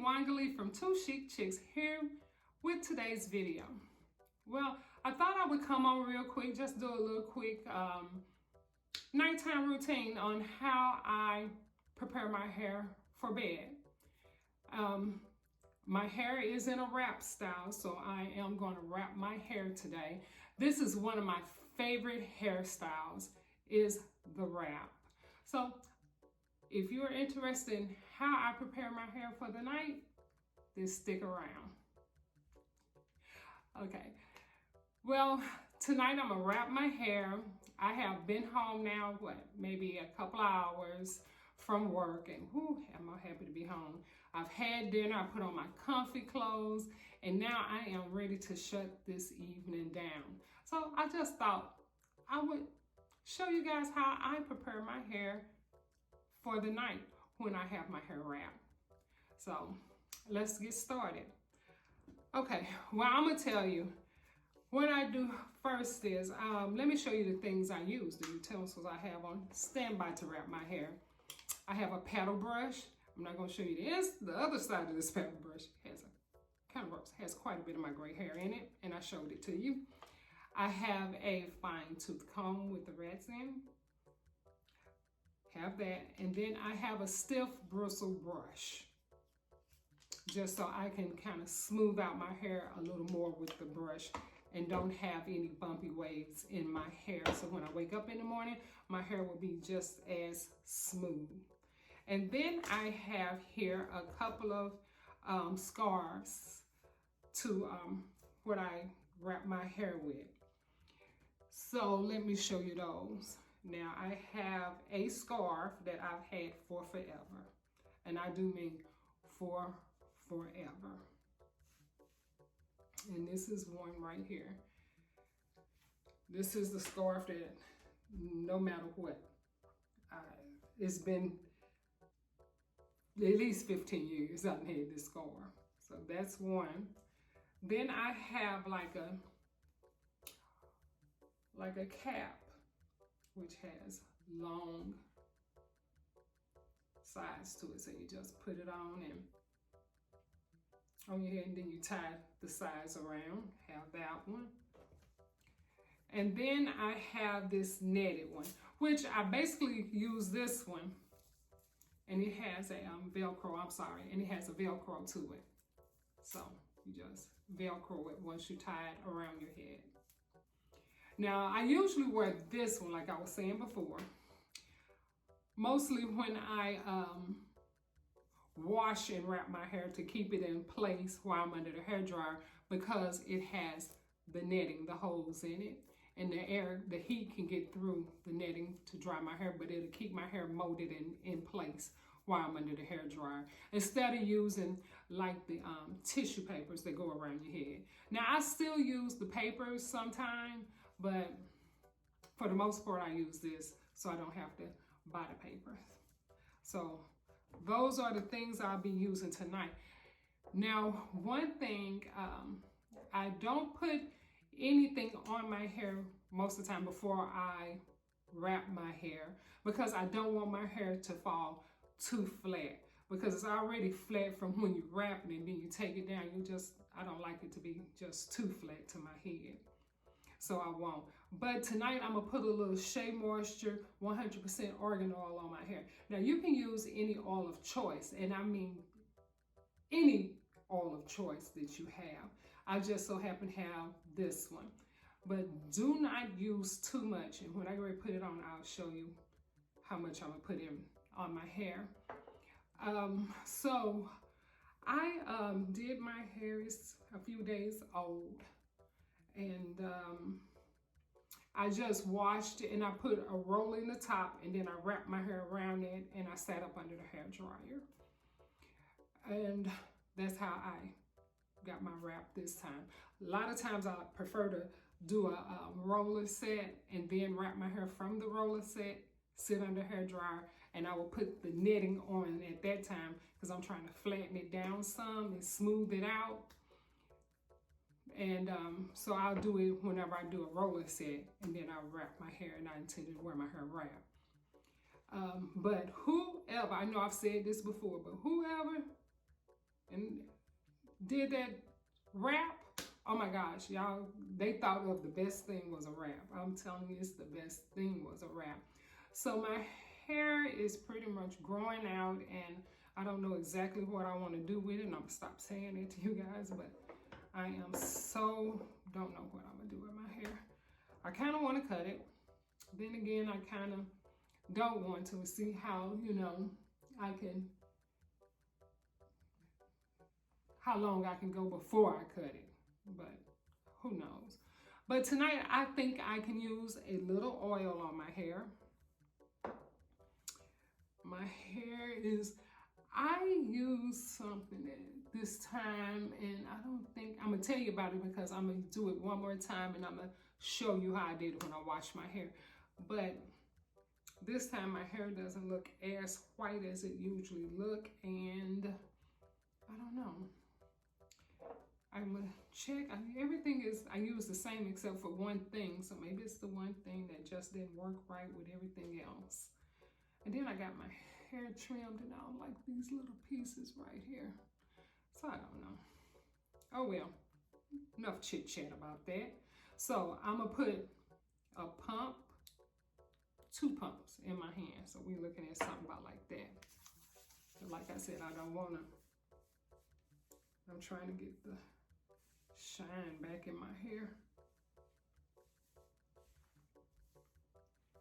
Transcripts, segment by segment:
Wangali from Two Chic Chicks here with today's video. Well, I thought I would come on real quick, just do a little quick nighttime routine on how I prepare my hair for bed. My hair is in a wrap style, so I am going to wrap my hair today. This is one of my favorite hairstyles, is the wrap. So if you're interested in how I prepare my hair for the night, then stick around. Okay, well, tonight I'm gonna wrap my hair. I have been home now, maybe a couple of hours from work, and am I happy to be home. I've had dinner, I put on my comfy clothes, and now I am ready to shut this evening down. So I just thought I would show you guys how I prepare my hair for the night when I have my hair wrapped. So let's get started. Okay, well, I'm gonna tell you what I do first is, let me show you the things I use, the utensils I have on standby to wrap my hair. I have a paddle brush. I'm not gonna show you the other side of this paddle brush. It has quite a bit of my gray hair in it, and I showed it to you. I have a fine tooth comb with the rats in. Have that, and then I have a stiff bristle brush, just so I can kind of smooth out my hair a little more with the brush and don't have any bumpy waves in my hair. So when I wake up in the morning, my hair will be just as smooth. And then I have here a couple of scarves to what I wrap my hair with. So let me show you those. Now I have a scarf that I've had for forever, and I do mean for forever. And this is one right here. This is the scarf that no matter what, it's been at least 15 years I've had this scarf. So that's one. Then I have like a cap, which has long sides to it. So you just put it on your head, and then you tie the sides around. Have that one. And then I have this netted one, which I basically use this one, and it has a Velcro, and it has a Velcro to it. So you just Velcro it once you tie it around your head. Now, I usually wear this one, like I was saying before, mostly when I wash and wrap my hair to keep it in place while I'm under the hair dryer, because it has the netting, the holes in it, and the heat can get through the netting to dry my hair, but it'll keep my hair molded in place while I'm under the hair dryer, instead of using like the tissue papers that go around your head. Now, I still use the papers sometimes, but for the most part, I use this so I don't have to buy the papers. So those are the things I'll be using tonight. Now, one thing, I don't put anything on my hair most of the time before I wrap my hair, because I don't want my hair to fall too flat, because it's already flat from when you wrap it and then you take it down. I don't like it to be just too flat to my head. So I won't. But tonight I'm gonna put a little Shea Moisture 100% argan oil on my hair. Now you can use any oil of choice, and I mean any oil of choice that you have. I just so happen to have this one. But do not use too much, and when I go to put it on, I'll show you how much I'm gonna put in on my hair. So I did my hair, it's a few days old, and I just washed it, and I put a roll in the top, and then I wrapped my hair around it, and I sat up under the hair dryer. And that's how I got my wrap this time. A lot of times I prefer to do a roller set and then wrap my hair from the roller set, sit under hair dryer, and I will put the netting on at that time, because I'm trying to flatten it down some and smooth it out. And so I'll do it whenever I do a roller set, and then I'll wrap my hair, and I intend to wear my hair wrapped. But whoever, I know I've said this before, but whoever and did that wrap. Oh my gosh, y'all, they thought of the best thing was a wrap. I'm telling you, it's the best thing was a wrap. So my hair is pretty much growing out, and I don't know exactly what I want to do with it, and I'm gonna stop saying it to you guys, but I am so don't know what I'm gonna do with my hair. I kind of want to cut it. Then again, I kind of don't want to. See how, you know, I can, how long I can go before I cut it, but who knows. But tonight I think I can use a little oil on my hair. My hair is, I use something this time, and I don't think, I'm gonna tell you about it because I'm gonna do it one more time, and I'm gonna show you how I did it when I washed my hair. But this time my hair doesn't look as white as it usually look, and I don't know. I'm gonna check. Everything is, I use the same except for one thing, so maybe it's the one thing that just didn't work right with everything else. And then I got my hair trimmed, and I don't like these little pieces right here. So I don't know. Oh well, enough chit chat about that. So I'm gonna put a pump, 2 pumps in my hand. So we're looking at something about like that. But like I said, I don't wanna, I'm trying to get the shine back in my hair.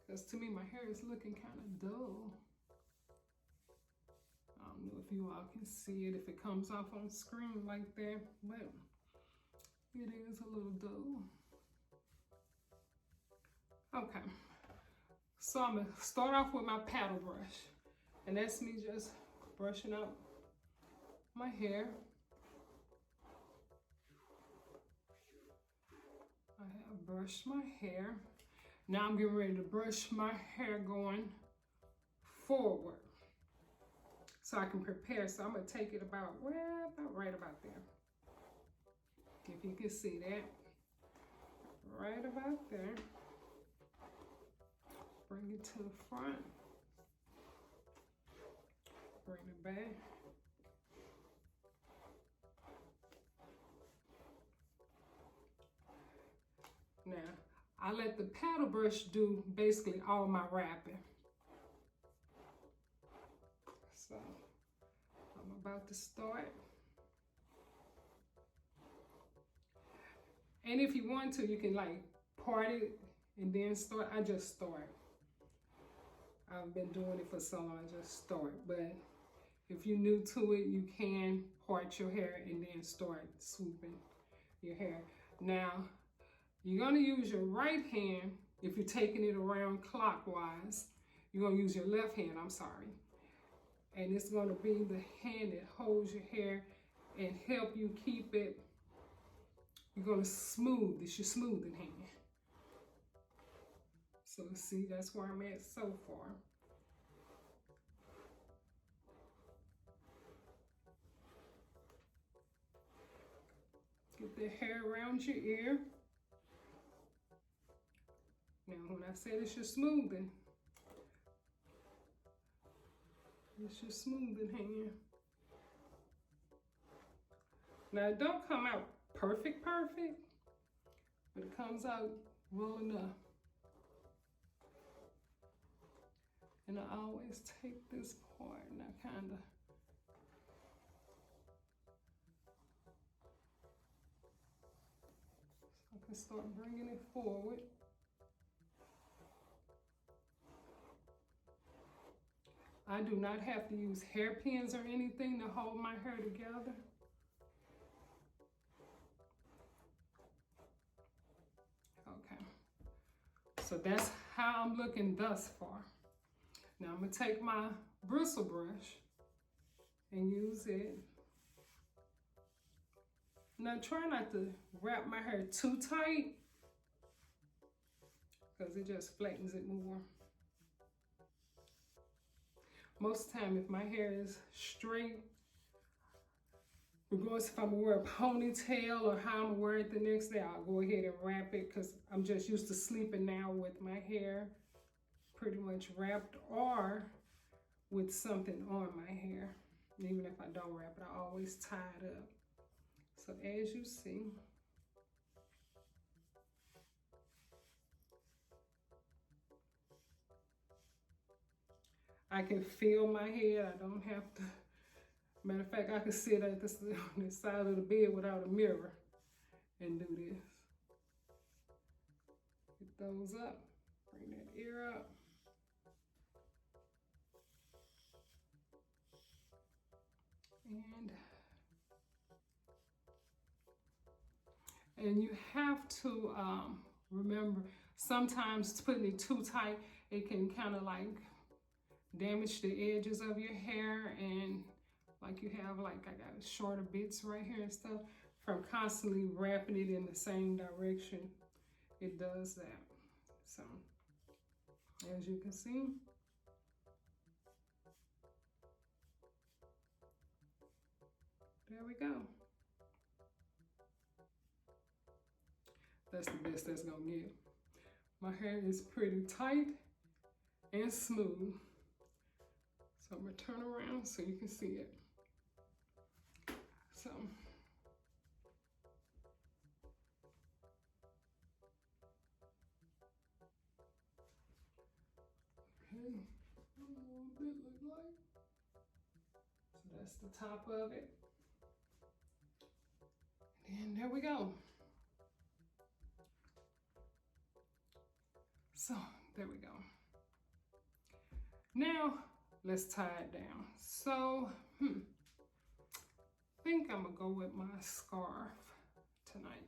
Because to me, my hair is looking kind of dull. I don't know if you all can see it, if it comes off on screen like that, but it is a little dull. Okay, so I'm gonna start off with my paddle brush. And that's me just brushing up my hair. I have brushed my hair. Now I'm getting ready to brush my hair going forward, so I can prepare. So I'm gonna take it about, well, about right about there. If you can see that, right about there. Bring it to the front. Bring it back. Now, I let the paddle brush do basically all my wrapping. So, I'm about to start. And if you want to, you can like part it and then start. I just start. I've been doing it for so long, I just start. But if you're new to it, you can part your hair and then start swooping your hair. Now, you're gonna use your right hand if you're taking it around clockwise. You're gonna use your left hand, I'm sorry. And it's gonna be the hand that holds your hair and help you keep it. You're gonna smooth, it's your smoothing hand. So see, that's where I'm at so far. Get the hair around your ear. Now, when I said it's your smoothing, it's your smoothing hand. Now, it don't come out perfect, but it comes out well enough. And I always take this part and I kind of I can start bringing it forward. I do not have to use hairpins or anything to hold my hair together. Okay, so that's how I'm looking thus far. Now I'm gonna take my bristle brush and use it. Now try not to wrap my hair too tight because it just flattens it more. Most of the time, if my hair is straight, regardless if I'm gonna wear a ponytail or how I'm gonna wear it the next day, I'll go ahead and wrap it because I'm just used to sleeping now with my hair pretty much wrapped or with something on my hair. Even if I don't wrap it, I always tie it up. So as you see, I can feel my head. I don't have to. Matter of fact, I can sit at on the side of the bed without a mirror and do this. Get those up. Bring that ear up. And you have to remember, sometimes putting it too tight, it can kind of like damage the edges of your hair, and like you have, like I got shorter bits right here and stuff. From constantly wrapping it in the same direction, it does that. So as you can see, there we go. That's the best that's gonna get. My hair is pretty tight and smooth. So I'm gonna turn around so you can see it. So, okay, I don't know what that looks like. So that's the top of it. And there we go. So there we go. Now let's tie it down. So I think I'm gonna go with my scarf tonight.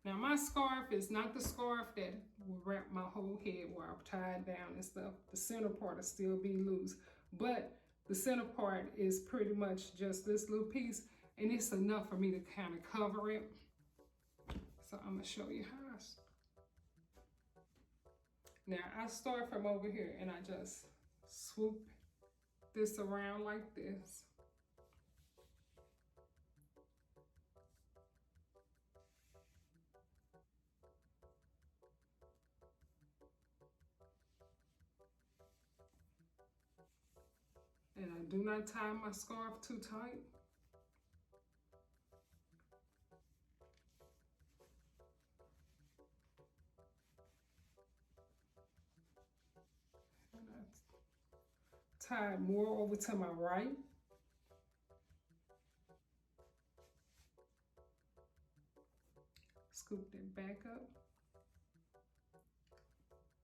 Now my scarf is not the scarf that will wrap my whole head where I'm tied down and stuff. The center part will still be loose, but the center part is pretty much just this little piece, and it's enough for me to kind of cover it. So I'm gonna show you how. Now I start from over here and I just swoop this around like this. And I do not tie my scarf too tight. And I tie it more over to my right. Scoop that back up.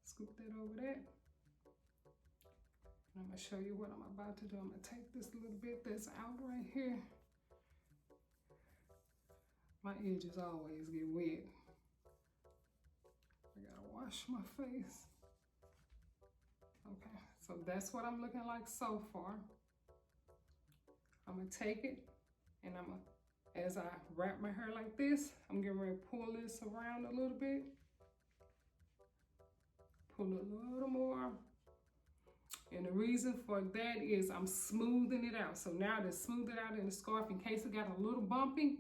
Scoop that over there. And I'm gonna show you what I'm about to do. I'm gonna take this little bit that's out right here. My edges always get wet. I gotta wash my face. Okay, so that's what I'm looking like so far. I'm gonna take it and I'm gonna, as I wrap my hair like this, I'm getting ready to pull this around a little bit. Pull a little more. And the reason for that is I'm smoothing it out. So now to smooth it out in the scarf, in case it got a little bumpy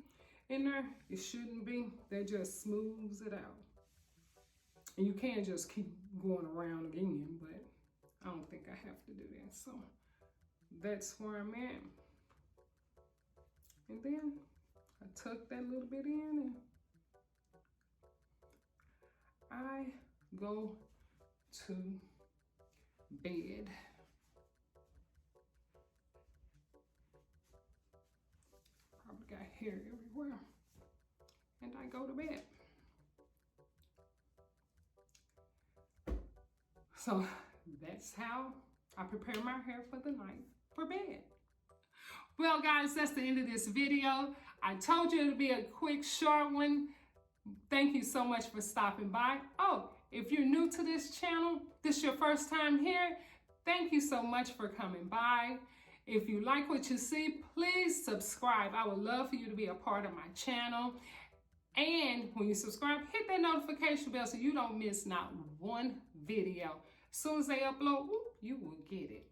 in there, it shouldn't be. That just smooths it out. And you can just keep going around again, but I don't think I have to do that. So that's where I'm at. And then I tuck that little bit in and I go to bed. Probably got hair everywhere. And I go to bed. So that's how I prepare my hair for the night for bed. Well, guys, that's the end of this video. I told you it would be a quick, short one. Thank you so much for stopping by. Oh, if you're new to this channel, this is your first time here, thank you so much for coming by. If you like what you see, please subscribe. I would love for you to be a part of my channel. And when you subscribe, hit that notification bell so you don't miss not one video. As soon as they upload, you will get it.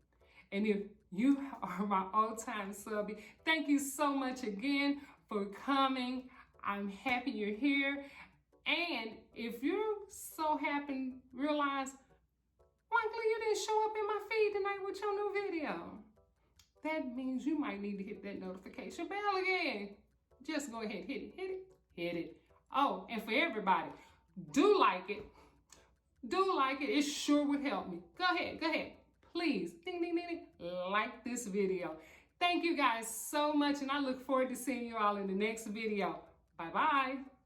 And if you are my all-time subby, thank you so much again for coming. I'm happy you're here. And if you so happen realize, Michael, you didn't show up in my feed tonight with your new video, that means you might need to hit that notification bell again. Just go ahead, hit it, hit it, hit it. Oh, and for everybody, do like it. Do like it. It sure would help me. Go ahead, go ahead. Please, ding, ding, ding, ding, like this video. Thank you guys so much, and I look forward to seeing you all in the next video. Bye-bye.